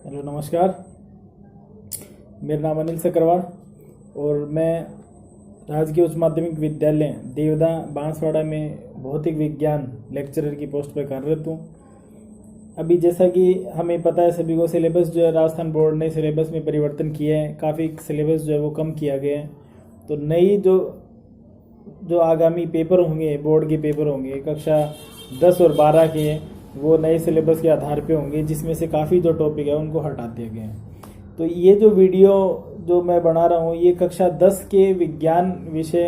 Hello नमस्कार। मेरा नाम अनिल सक्करवाल और मैं राजकीय उच्च माध्यमिक विद्यालय देवदा बांसवाड़ा में भौतिक विज्ञान लेक्चरर की पोस्ट पर कार्यरत हूँ। अभी जैसा कि हमें पता है सभी को, सिलेबस जो है राजस्थान बोर्ड ने सिलेबस में परिवर्तन किया है। काफ़ी सिलेबस जो है वो कम किया गया है। तो नई जो जो आगामी पेपर होंगे, बोर्ड के पेपर होंगे कक्षा 10 और 12 के, वो नए सिलेबस के आधार पे होंगे, जिसमें से काफ़ी जो टॉपिक है उनको हटा दिए गए हैं। तो ये जो वीडियो जो मैं बना रहा हूँ ये कक्षा 10 के विज्ञान विषय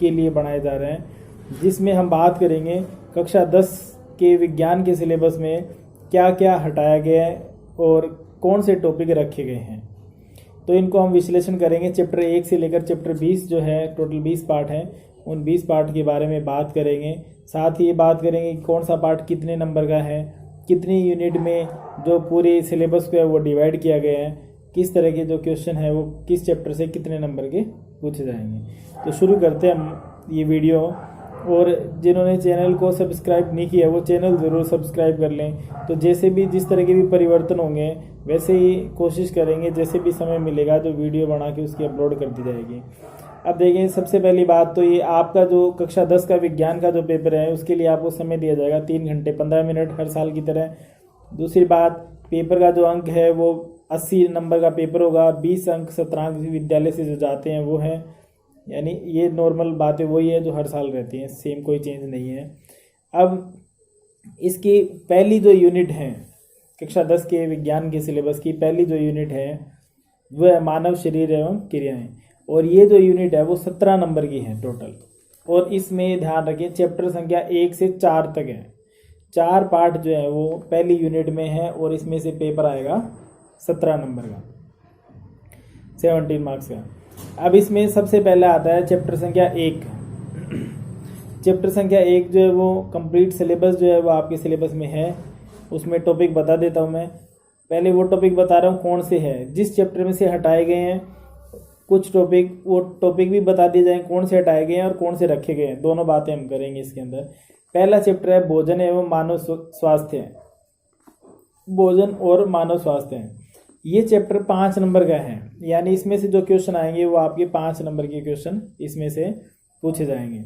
के लिए बनाए जा रहे हैं, जिसमें हम बात करेंगे कक्षा 10 के विज्ञान के सिलेबस में क्या क्या हटाया गया है और कौन से टॉपिक रखे गए हैं। तो इनको हम विश्लेषण करेंगे। चैप्टर 1 से लेकर चैप्टर 20 जो है, टोटल 20 पार्ट हैं, उन 20 पार्ट के बारे में बात करेंगे। साथ ही ये बात करेंगे कि कौन सा पार्ट कितने नंबर का है, कितनी यूनिट में जो पूरे सिलेबस को है वो डिवाइड किया गया है, किस तरह के जो क्वेश्चन है वो किस चैप्टर से कितने नंबर के पूछे जाएंगे। तो शुरू करते हैं हम ये वीडियो। और जिन्होंने चैनल को सब्सक्राइब नहीं किया वो चैनल ज़रूर सब्सक्राइब कर लें। तो जैसे भी जिस तरह के भी परिवर्तन होंगे वैसे ही कोशिश करेंगे, जैसे भी समय मिलेगा तो वीडियो बना के उसकी अपलोड कर दी जाएगी। अब देखें, सबसे पहली बात तो ये आपका जो कक्षा 10 का विज्ञान का जो पेपर है उसके लिए आपको समय दिया जाएगा 3 घंटे 15 मिनट हर साल की तरह। दूसरी बात, पेपर का जो अंक है वो 80 नंबर का पेपर होगा। 20 अंक सत्रांक विद्यालय से जो जाते हैं वो है, यानी ये नॉर्मल बातें वही है जो हर साल रहती हैं, सेम कोई चेंज नहीं है। अब इसकी पहली जो यूनिट है कक्षा 10 के विज्ञान के सिलेबस की पहली जो यूनिट है वो है मानव शरीर एवं क्रियाएं। और ये जो यूनिट है वो 17 नंबर की है टोटल। और इसमें ध्यान रखें चैप्टर संख्या 1 से 4 तक है। 4 पार्ट जो है वो पहली यूनिट में है और इसमें से पेपर आएगा 17 नंबर का, 17 मार्क्स का। अब इसमें सबसे पहले आता है चैप्टर संख्या 1। चैप्टर संख्या 1 जो है वो कंप्लीट सिलेबस जो है वो आपके सिलेबस में है। उसमें टॉपिक बता देता हूँ मैं। पहले वो टॉपिक बता रहा हूँ कौन से है, जिस चैप्टर में से हटाए गए हैं कुछ टॉपिक, वो टॉपिक भी बता दिए जाएं कौन से हटाए गए हैं और कौन से रखे गए हैं। दोनों बातें हम करेंगे इसके अंदर। पहला चैप्टर है भोजन एवं मानव स्वास्थ्य। भोजन और मानव स्वास्थ्य। ये चैप्टर 5 नंबर का है, यानी इसमें से जो क्वेश्चन आएंगे वो आपके 5 नंबर के क्वेश्चन इसमें से पूछे जाएंगे।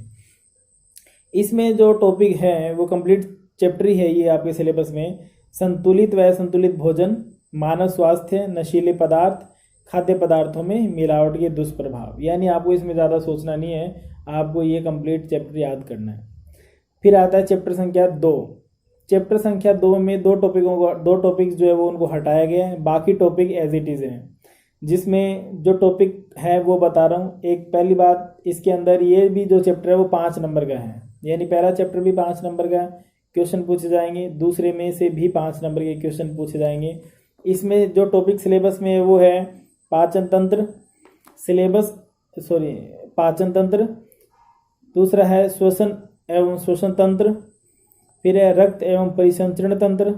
इसमें जो टॉपिक है वो कंप्लीट चैप्टर ही है ये आपके सिलेबस में। संतुलित व असंतुलित भोजन, मानव स्वास्थ्य, नशीले पदार्थ, खाद्य पदार्थों में मिलावट के दुष्प्रभाव। यानी आपको इसमें ज़्यादा सोचना नहीं है, आपको ये कंप्लीट चैप्टर याद करना है। फिर आता है चैप्टर संख्या 2। चैप्टर संख्या 2 में दो टॉपिक्स जो है वो उनको हटाया गया है, बाकी टॉपिक एज इट इज़ हैं। जिसमें जो टॉपिक है वो बता रहा हूँ। एक पहली बात, इसके अंदर ये भी जो चैप्टर है वो 5 नंबर का है, यानी पहला चैप्टर भी 5 नंबर का क्वेश्चन पूछे जाएंगे, दूसरे में से भी 5 नंबर के क्वेश्चन पूछे जाएंगे। इसमें जो टॉपिक सिलेबस में है वो है पाचन तंत्र, पाचन तंत्र। दूसरा है श्वसन एवं श्वसन तंत्र। फिर है रक्त एवं परिसंचरण तंत्र।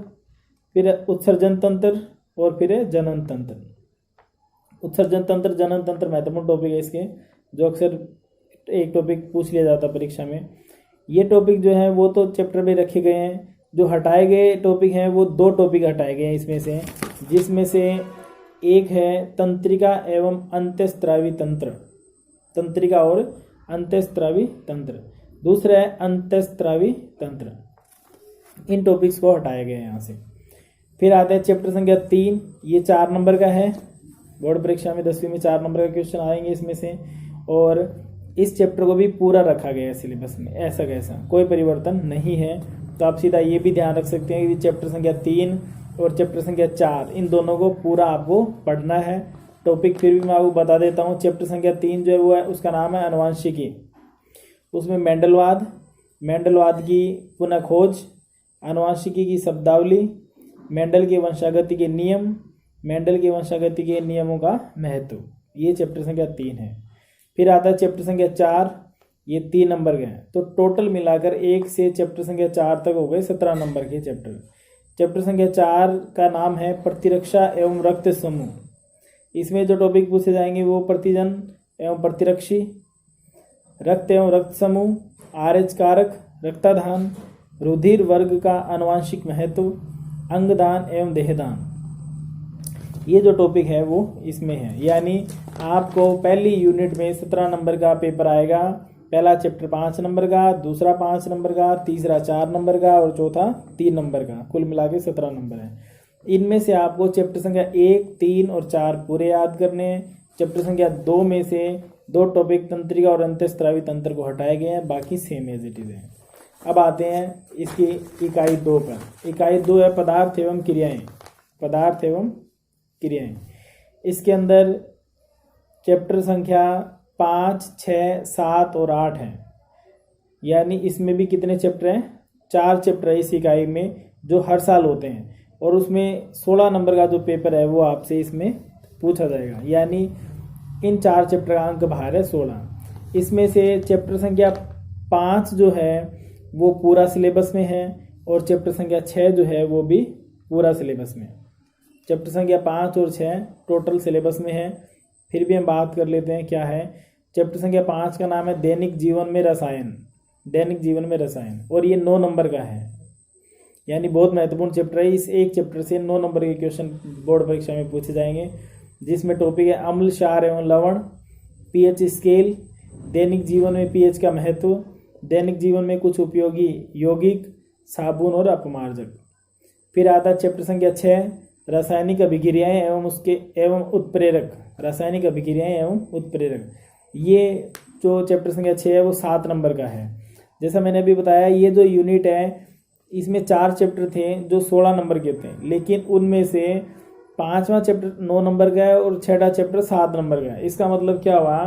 फिर है उत्सर्जन तंत्र और फिर है जनन तंत्र। उत्सर्जन तंत्र, जनन तंत्र महत्वपूर्ण टॉपिक है इसके, जो अक्सर एक टॉपिक पूछ लिया जाता है परीक्षा में। ये टॉपिक जो है वो तो चैप्टर में रखे गए हैं। जो हटाए गए टॉपिक हैं वो 2 टॉपिक हटाए गए हैं इसमें से, जिसमें से एक है तंत्रिका एवं अंतःस्रावी तंत्र, तंत्रिका और अंतःस्रावी तंत्र। दूसरा है अंतःस्रावी तंत्र। इन टॉपिक्स को हटाया गया है यहाँ से। फिर आता है चैप्टर संख्या 3। ये 4 नंबर का है। बोर्ड परीक्षा में 10वीं में 4 नंबर का क्वेश्चन आएंगे इसमें से। और इस चैप्टर को भी पूरा रखा गया है सिलेबस में, ऐसा कैसा कोई परिवर्तन नहीं है। तो आप सीधा ये भी ध्यान रख सकते हैं कि चैप्टर संख्या 3 और चैप्टर संख्या 4 इन दोनों को पूरा आपको पढ़ना है। टॉपिक फिर भी मैं आपको बता देता हूँ। चैप्टर संख्या 3 जो है वो है, उसका नाम है अनुवांशिकी। उसमें मेंडलवाद की पुनः खोज, अनुवांशिकी की शब्दावली, मेंडल के वंशागति के नियम, मेंडल के वंशागति के नियमों का महत्व, ये चैप्टर संख्या 3 है। फिर आता है चैप्टर संख्या 4। ये 3 नंबर के हैं। तो टोटल मिलाकर 1 से चैप्टर संख्या 4 तक हो गए 17 नंबर के चैप्टर। चैप्टर संख्या 4 का नाम है प्रतिरक्षा एवं रक्त समूह। इसमें जो टॉपिक पूछे जाएंगे वो प्रतिजन एवं प्रतिरक्षी, रक्त एवं रक्त समूह, आरएच कारक, रक्तदान, रुधिर वर्ग का आनुवांशिक महत्व, अंगदान एवं देहदान। ये जो टॉपिक है वो इसमें है। यानी आपको पहली यूनिट में 17 नंबर का पेपर आएगा। पहला चैप्टर 5 नंबर का, दूसरा 5 नंबर का, तीसरा 4 नंबर का और चौथा 3 नंबर का, कुल मिला के 17 नंबर है। इनमें से आपको चैप्टर संख्या 1, 3 और 4 पूरे याद करने हैं। चैप्टर संख्या 2 में से 2 टॉपिक तंत्रिका और अंतःस्रावी तंत्र को हटाए गए हैं, बाकी सेम एज इट इज है। अब आते हैं इसकी इकाई 2 पर। इकाई 2 है पदार्थ एवं क्रियाएं। पदार्थ एवं क्रियाएं, इसके अंदर चैप्टर संख्या 5, 6, 7 और 8 हैं। यानी इसमें भी कितने चैप्टर हैं? 4 चैप्टर है इस इकाई में, जो हर साल होते हैं और उसमें 16 नंबर का जो पेपर है वो आपसे इसमें पूछा जाएगा। यानी इन 4 चैप्टर का अंक बाहर है 16। इसमें से चैप्टर संख्या 5 जो है वो पूरा सिलेबस में है और चैप्टर संख्या 6 जो है वो भी पूरा सिलेबस में है। चैप्टर संख्या 5 और 6 टोटल सिलेबस में है। फिर भी हम बात कर लेते हैं क्या है। चैप्टर संख्या 5 का नाम है दैनिक जीवन में रसायन। दैनिक जीवन में रसायन, और ये 9 नंबर का है। यानी बहुत महत्वपूर्ण चैप्टर है। इस एक चैप्टर से 9 नंबर के क्वेश्चन बोर्ड परीक्षा में पूछे जाएंगे, जिसमें टॉपिक है अम्ल, क्षार एवं लवण, पीएच स्केल, दैनिक जीवन में पीएच का महत्व, दैनिक जीवन में कुछ उपयोगी यौगिक, साबुन और अपमार्जक। फिर आता है चैप्टर संख्या 6 रासायनिक अभिक्रियाएं एवं उत्प्रेरक। रासायनिक अभिक्रियाएं एवं उत्प्रेरक, ये जो चैप्टर संख्या 6 है वो 7 नंबर का है। जैसा मैंने अभी बताया, ये जो यूनिट है इसमें 4 चैप्टर थे जो 16 नंबर के थे, लेकिन उनमें से 5वां चैप्टर 9 नंबर का है और 6वां चैप्टर 7 नंबर का है। इसका मतलब क्या हुआ,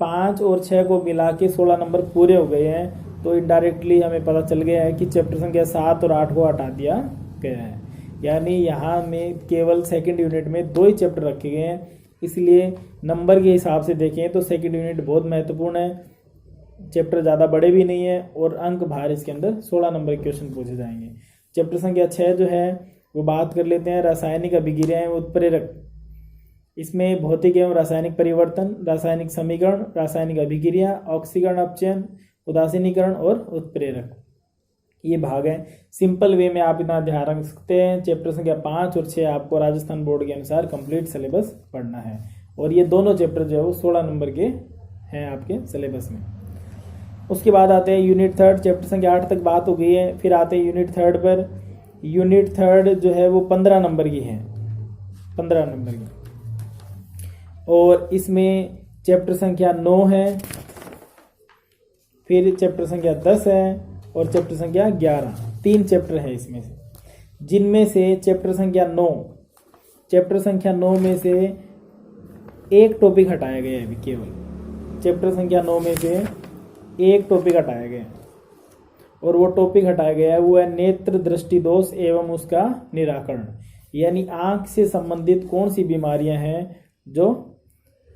5 और 6 को मिला के 16 नंबर पूरे हो गए हैं। तो इनडायरेक्टली हमें पता चल गया है कि चैप्टर संख्या 7 और 8 को हटा दिया गया है। यानी यहाँ में केवल सेकंड यूनिट में 2 ही चैप्टर रखे गए हैं। इसलिए नंबर के हिसाब से देखें तो सेकंड यूनिट बहुत महत्वपूर्ण है। चैप्टर ज़्यादा बड़े भी नहीं है और अंक बाहर इसके अंदर 16 नंबर के क्वेश्चन पूछे जाएंगे। चैप्टर संख्या 6 जो है वो बात कर लेते हैं रासायनिक अभिक्रियाएं एवं उत्प्रेरक। इसमें भौतिक एवं रासायनिक परिवर्तन, रासायनिक समीकरण, रासायनिक अभिक्रिया, ऑक्सीकरण अपचयन, उदासीनीकरण और उत्प्रेरक, ये भाग है। सिंपल वे में आप इतना ध्यान रख सकते हैं। चैप्टर संख्या 5 और 6 आपको राजस्थान बोर्ड के अनुसार कंप्लीट सिलेबस पढ़ना है, और ये दोनों चैप्टर जो है वो 16 नंबर के हैं आपके सिलेबस में। उसके बाद आते हैं यूनिट 3, चैप्टर संख्या 8 तक बात हो गई है। फिर आते हैं यूनिट 3 पर। यूनिट 3 जो है वो 15 नंबर की है, 15 नंबर की, और इसमें चैप्टर संख्या 9 है, फिर चैप्टर संख्या 10 है और चैप्टर संख्या 11। 3 चैप्टर है इसमें से, जिनमें से चैप्टर संख्या 9 में से एक टॉपिक हटाया गया है अभी केवल। चैप्टर संख्या 9 में से एक टॉपिक हटाया गया है, और वो टॉपिक हटाया गया है वो है नेत्र दृष्टि दोष एवं उसका निराकरण। यानी आंख से संबंधित कौन सी बीमारियां हैं जो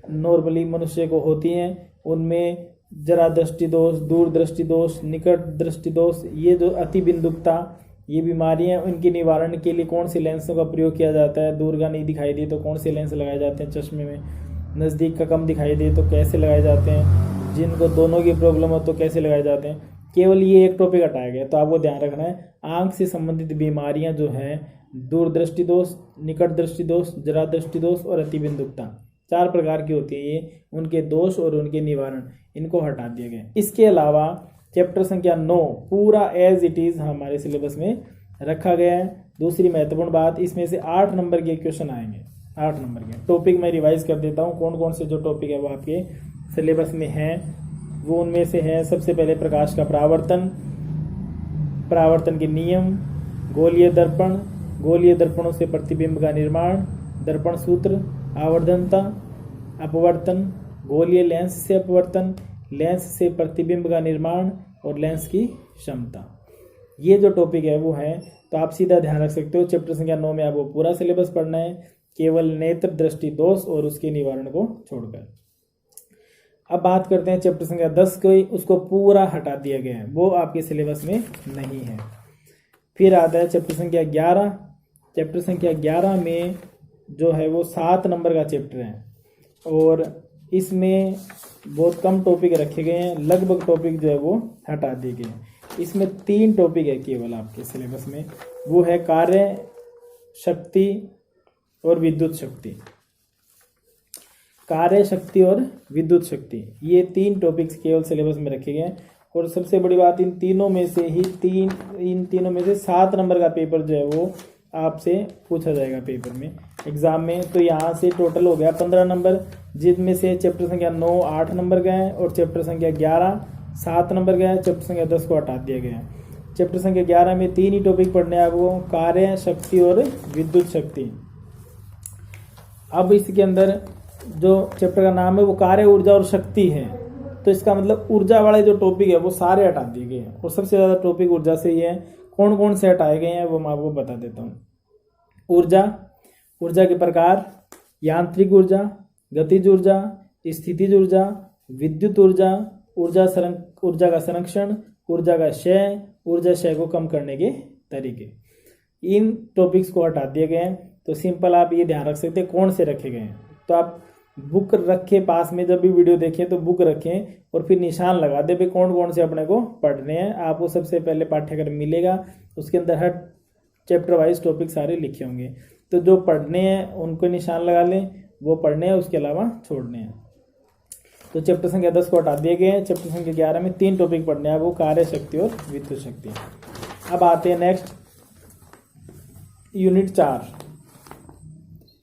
नॉर्मली मनुष्य को होती हैं, उनमें जरा दृष्टि दोष, दूर दृष्टि दोष, निकट दृष्टि दोष, ये जो अतिबिंदुकता, ये बीमारियां, उनके निवारण के लिए कौन से लेंसों का प्रयोग किया जाता है। दूर का नहीं दिखाई दे तो कौन से लेंस लगाए जाते हैं चश्मे में, नज़दीक का कम दिखाई दे तो कैसे लगाए जाते हैं, जिनको दोनों की प्रॉब्लम हो तो कैसे लगाए जाते हैं। केवल ये एक टॉपिक हटाया गया। तो आपको ध्यान रखना है, आंख से संबंधित बीमारियां जो हैं, दूर दृष्टि दोष, निकट दृष्टि दोष, जरा दृष्टि दोष और अतिबिंदुकता, 4 प्रकार की होती है ये, उनके दोष और उनके निवारण, इनको हटा दिया गया। इसके अलावा चैप्टर संख्या 9 पूरा एज इट इज हमारे सिलेबस में रखा गया है। दूसरी महत्वपूर्ण बात, इसमें से 8 नंबर के क्वेश्चन आएंगे। 8 नंबर के टॉपिक मैं रिवाइज कर देता हूँ, कौन कौन से जो टॉपिक है वो आपके सिलेबस में हैं। वो उनमें से है, सबसे पहले प्रकाश का परावर्तन, परावर्तन के नियम, गोलीय दर्पण, गोलीय दर्पणों से प्रतिबिंब का निर्माण, दर्पण सूत्र, आवर्धनता, अपवर्तन, गोलीय लेंस से अपवर्तन, लेंस से प्रतिबिंब का निर्माण और लेंस की क्षमता। ये जो टॉपिक है वो है। तो आप सीधा ध्यान रख सकते हो, चैप्टर संख्या 9 में आपको पूरा सिलेबस पढ़ना है, केवल नेत्र दृष्टि दोष और उसके निवारण को छोड़कर। अब बात करते हैं चैप्टर संख्या 10 की, उसको पूरा हटा दिया गया है, वो आपके सिलेबस में नहीं है। फिर आता है चैप्टर संख्या 11। चैप्टर संख्या 11 में जो है वो 7 नंबर का चैप्टर है, और इसमें बहुत कम टॉपिक रखे गए हैं, लगभग टॉपिक जो है वो हटा दिए गए हैं। इसमें 3 टॉपिक है केवल आपके सिलेबस में, वो है कार्य शक्ति और विद्युत शक्ति। कार्य शक्ति और विद्युत शक्ति, ये 3 टॉपिक्स केवल सिलेबस में रखे गए हैं। और सबसे बड़ी बात, इन तीनों में से 7 नंबर का पेपर जो है वो आपसे पूछा जाएगा पेपर में, एग्जाम में। तो यहाँ से टोटल हो गया 15 नंबर, जिनमें से चैप्टर संख्या 9 8 नंबर का है और चैप्टर संख्या 11 7 नंबर का है। चैप्टर संख्या 10 को हटा दिया गया है। चैप्टर संख्या 11 में 3 ही टॉपिक पढ़ने हैं आपको, कार्य शक्ति और विद्युत शक्ति। अब इसके अंदर जो चैप्टर का नाम है वो कार्य, ऊर्जा और शक्ति है, तो इसका मतलब ऊर्जा वाले जो टॉपिक है वो सारे हटा दिए गए हैं और सबसे ज़्यादा टॉपिक ऊर्जा से ही है। कौन कौन से हटाए गए हैं वो मैं आपको बता देता हूँ। ऊर्जा के प्रकार, यांत्रिक ऊर्जा, गतिज ऊर्जा, स्थितिज ऊर्जा, विद्युत ऊर्जा, ऊर्जा का संरक्षण, ऊर्जा का क्षय, ऊर्जा क्षय को कम करने के तरीके, इन टॉपिक्स को हटा दिए गए हैं। तो सिंपल आप ये ध्यान रख सकते हैं कौन से रखे गए हैं। तो आप बुक रखे पास में, जब भी वीडियो देखें तो बुक रखें और फिर निशान लगा दे भाई कौन कौन से अपने को पढ़ने हैं। आपको सबसे पहले पाठ्यक्रम मिलेगा, उसके अंदर हर चैप्टर वाइज टॉपिक सारे लिखे होंगे। तो जो पढ़ने हैं उनको निशान लगा लें, वो पढ़ने हैं, उसके अलावा छोड़ने हैं। तो चैप्टर संख्या 10 को हटा दिए गए हैं। चैप्टर संख्या 11 में 3 टॉपिक पढ़ने हैं, वो कार्य शक्ति और विद्युत शक्ति। अब आते हैं नेक्स्ट यूनिट 4।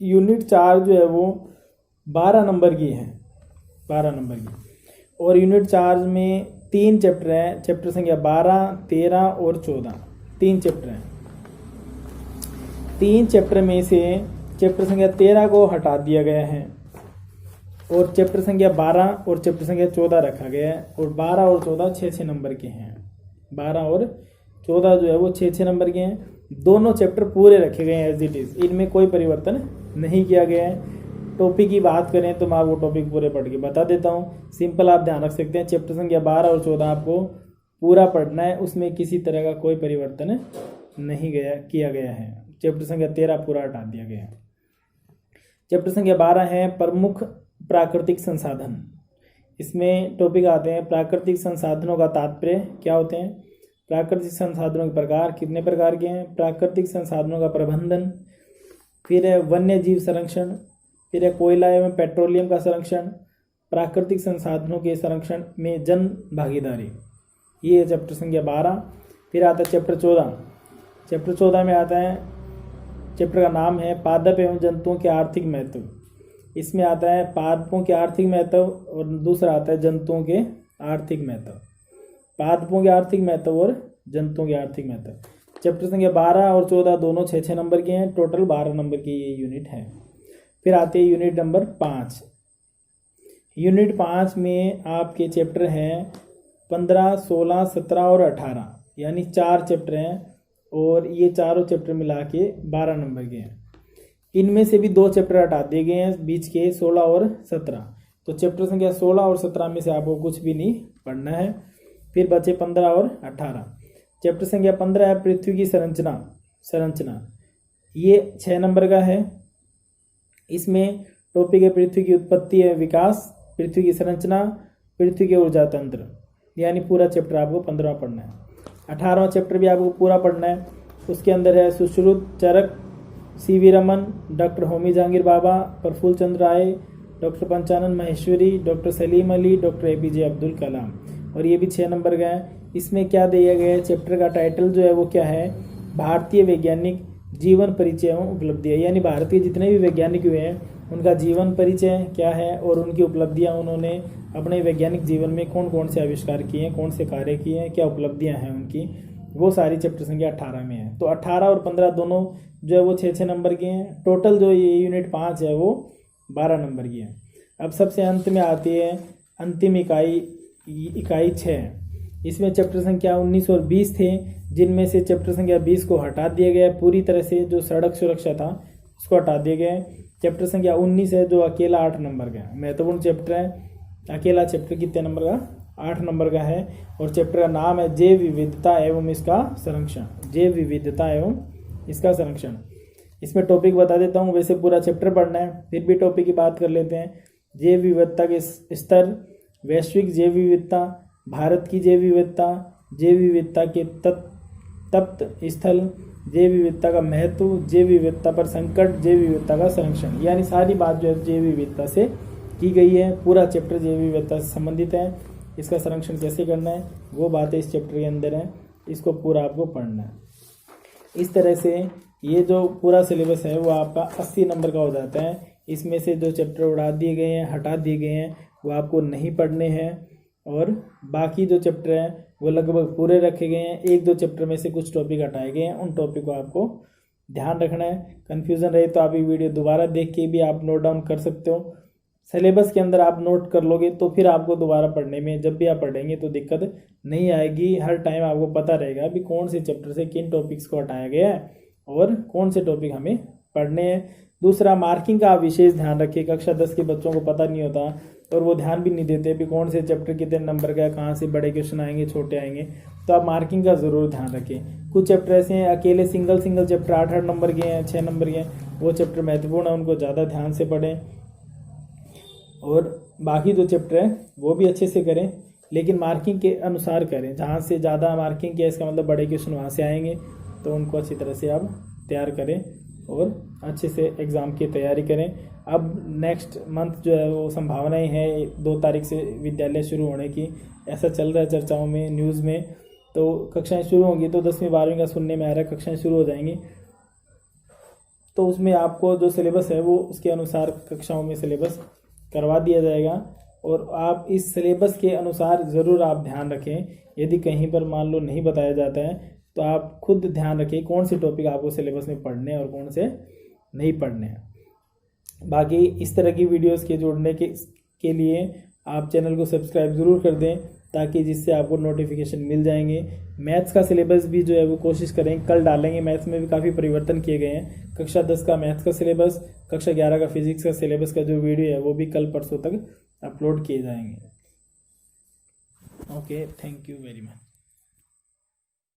यूनिट 4 जो है वो 12 नंबर की है, 12 नंबर की। और यूनिट 4 में 3 चैप्टर हैं, चैप्टर संख्या 12 13 और 14, 3 चैप्टर हैं। 3 चैप्टर में से चैप्टर संख्या 13 को हटा दिया गया है और चैप्टर संख्या 12 और चैप्टर संख्या 14 रखा गया है। और 12 और 14 6-6 नंबर के हैं। 12 और 14 जो है वो 6-6 नंबर के हैं। दोनों चैप्टर पूरे रखे गए हैं एज इट इज, इनमें कोई परिवर्तन नहीं किया गया है। टॉपिक की बात करें तो मैं वो टॉपिक पूरे पढ़ के बता देता हूँ। सिंपल आप ध्यान रख सकते हैं, चैप्टर संख्या 12 और 14 आपको पूरा पढ़ना है, उसमें किसी तरह का कोई परिवर्तन नहीं किया गया है। चैप्टर संख्या 13 पूरा हटा दिया गया है। चैप्टर संख्या 12 है प्रमुख प्राकृतिक संसाधन। इसमें टॉपिक आते हैं प्राकृतिक संसाधनों का तात्पर्य क्या होते हैं, प्राकृतिक संसाधनों के प्रकार कितने प्रकार के हैं, प्राकृतिक संसाधनों का प्रबंधन, फिर है वन्य जीव संरक्षण, फिर है कोयला एवं पेट्रोलियम का संरक्षण, प्राकृतिक संसाधनों के संरक्षण में जन भागीदारी, ये है चैप्टर संख्या 12। फिर आता है चैप्टर 14। चैप्टर 14 में आता है, चैप्टर का नाम है पादप एवं जंतुओं के आर्थिक महत्व। इसमें आता है पादपों के आर्थिक महत्व और दूसरा आता है जंतुओं के आर्थिक महत्व। पादपों के आर्थिक महत्व और जंतुओं के आर्थिक महत्व। चैप्टर संख्या 12 और 14 दोनों 6-6 नंबर के हैं, टोटल 12 नंबर की ये यूनिट है। फिर आते हैं यूनिट नंबर 5। यूनिट 5 में आपके चैप्टर हैं 15 16 17 और 18, यानी 4 चैप्टर हैं और ये चारों चैप्टर मिला के 12 नंबर के हैं। इनमें से भी 2 चैप्टर हटा दिए गए हैं बीच के, 16 और 17। तो चैप्टर संख्या 16 और 17 में से आपको कुछ भी नहीं पढ़ना है। फिर बचे 15 और 18। चैप्टर संख्या 15 है पृथ्वी की संरचना, ये 6 नंबर का है। इसमें टॉपिक है पृथ्वी की उत्पत्ति एवं विकास, पृथ्वी की संरचना, पृथ्वी के ऊर्जा तंत्र, यानी पूरा चैप्टर आपको 15 पढ़ना है। 18वां चैप्टर भी आपको पूरा पढ़ना है। उसके अंदर है Sushruta, Charaka, CV Raman, doctor Homi Jehangir Bhabha, Prafulla Chandra Ray, doctor Panchanan Maheshwari, doctor Salim Ali, doctor APJ Abdul Kalam, और ये भी 6 नंबर का है। इसमें क्या दिया गया है, चैप्टर का टाइटल जो है वो क्या है, भारतीय वैज्ञानिक जीवन परिचय एवं उपलब्धियाँ, यानी भारतीय जितने भी वैज्ञानिक हुए हैं उनका जीवन परिचय क्या है और उनकी उपलब्धियाँ, उन्होंने अपने वैज्ञानिक जीवन में कौन कौन से आविष्कार किए हैं, कौन से कार्य किए हैं, क्या उपलब्धियाँ हैं उनकी, वो सारी चैप्टर संख्या 18 में है। तो 18 और 15 दोनों जो है वो 6-6 नंबर के हैं। टोटल जो ये यूनिट 5 है वो 12 नंबर की है। अब सबसे अंत में आती है अंतिम इकाई 6। इसमें चैप्टर संख्या 19 और 20 थे, जिनमें से चैप्टर संख्या 20 को हटा दिया गया पूरी तरह से, जो सड़क सुरक्षा था उसको हटा दिया गया है। चैप्टर संख्या 19 है जो अकेला 8 नंबर का महत्वपूर्ण चैप्टर है। अकेला चैप्टर कितने नंबर का, 8 नंबर का है। और चैप्टर का नाम है जैव विविधता एवं इसका संरक्षण, जैव विविधता एवं इसका संरक्षण। इसमें टॉपिक बता देता हूँ, वैसे पूरा चैप्टर पढ़ना है, फिर भी टॉपिक की बात कर लेते हैं। जैव विविधता के स्तर, वैश्विक जैव विविधता, भारत की जैव विविधता, जैव विविधता के तप्त स्थल, जैव विविधता का महत्व, जैव विविधता पर संकट, जैव विविधता का संरक्षण, यानी सारी बात जो है जैव विविधता से की गई है। पूरा चैप्टर जैव विविधता से संबंधित है। इसका संरक्षण कैसे करना है वो बातें इस चैप्टर के अंदर है, इसको पूरा आपको पढ़ना है। इस तरह से ये जो पूरा सिलेबस है वो आपका 80 नंबर का हो जाता है। इसमें से जो चैप्टर उड़ा दिए गए हैं, हटा दिए गए हैं, वो आपको नहीं पढ़ने हैं, और बाकी जो चैप्टर हैं वो लगभग पूरे रखे गए हैं। एक दो चैप्टर में से कुछ टॉपिक हटाए गए हैं, उन टॉपिक को आपको ध्यान रखना है। कन्फ्यूज़न रहे तो आप ये वीडियो दोबारा देख के भी आप नोट डाउन कर सकते हो। सिलेबस के अंदर आप नोट कर लोगे तो फिर आपको दोबारा पढ़ने में, जब भी आप पढ़ेंगे तो दिक्कत नहीं आएगी। हर टाइम आपको पता रहेगा अभी कौन से चैप्टर से किन टॉपिक्स को हटाया गया है और कौन से टॉपिक हमें पढ़ने हैं। दूसरा, मार्किंग का आप विशेष ध्यान रखिए। कक्षा 10 के बच्चों को पता नहीं होता और वो ध्यान भी नहीं देते भी कौन से चैप्टर कितने नंबर का है, कहाँ से बड़े क्वेश्चन आएंगे, छोटे आएंगे, तो आप मार्किंग का ज़रूर ध्यान रखें। कुछ चैप्टर ऐसे हैं अकेले सिंगल चैप्टर 8-8 नंबर के हैं, 6 नंबर के हैं, वो चैप्टर महत्वपूर्ण है, उनको ज़्यादा ध्यान से पढ़ें। और बाकी जो चैप्टर है वो भी अच्छे से करें, लेकिन मार्किंग के अनुसार करें। जहाँ से ज़्यादा मार्किंग के इसका मतलब बड़े क्वेश्चन वहाँ से आएंगे, तो उनको अच्छी तरह से आप तैयार करें और अच्छे से एग्ज़ाम की तैयारी करें। अब नेक्स्ट मंथ जो है वो संभावनाएं हैं 2 तारीख से विद्यालय शुरू होने की, ऐसा चल रहा है चर्चाओं में, न्यूज़ में। तो कक्षाएं शुरू होंगी तो 10वीं 12वीं का सुनने में आ रहा है कक्षाएं शुरू हो जाएंगी, तो उसमें आपको जो सिलेबस है वो उसके अनुसार कक्षाओं में सिलेबस करवा दिया जाएगा। और आप इस सिलेबस के अनुसार ज़रूर आप ध्यान रखें। यदि कहीं पर मान लो नहीं बताया जाता है तो आप खुद ध्यान रखें कौन से टॉपिक आपको सिलेबस में पढ़ने हैं और कौन से नहीं पढ़ने हैं। बाकी इस तरह की वीडियोस के जुड़ने के लिए आप चैनल को सब्सक्राइब ज़रूर कर दें, ताकि जिससे आपको नोटिफिकेशन मिल जाएंगे। मैथ्स का सिलेबस भी जो है वो कोशिश करें कल डालेंगे। मैथ्स में भी काफ़ी परिवर्तन किए गए हैं। कक्षा 10 का मैथ्स का सिलेबस, कक्षा 11 का फिजिक्स का सिलेबस का जो वीडियो है वो भी कल परसों तक अपलोड किए जाएंगे। Okay, thank you very much.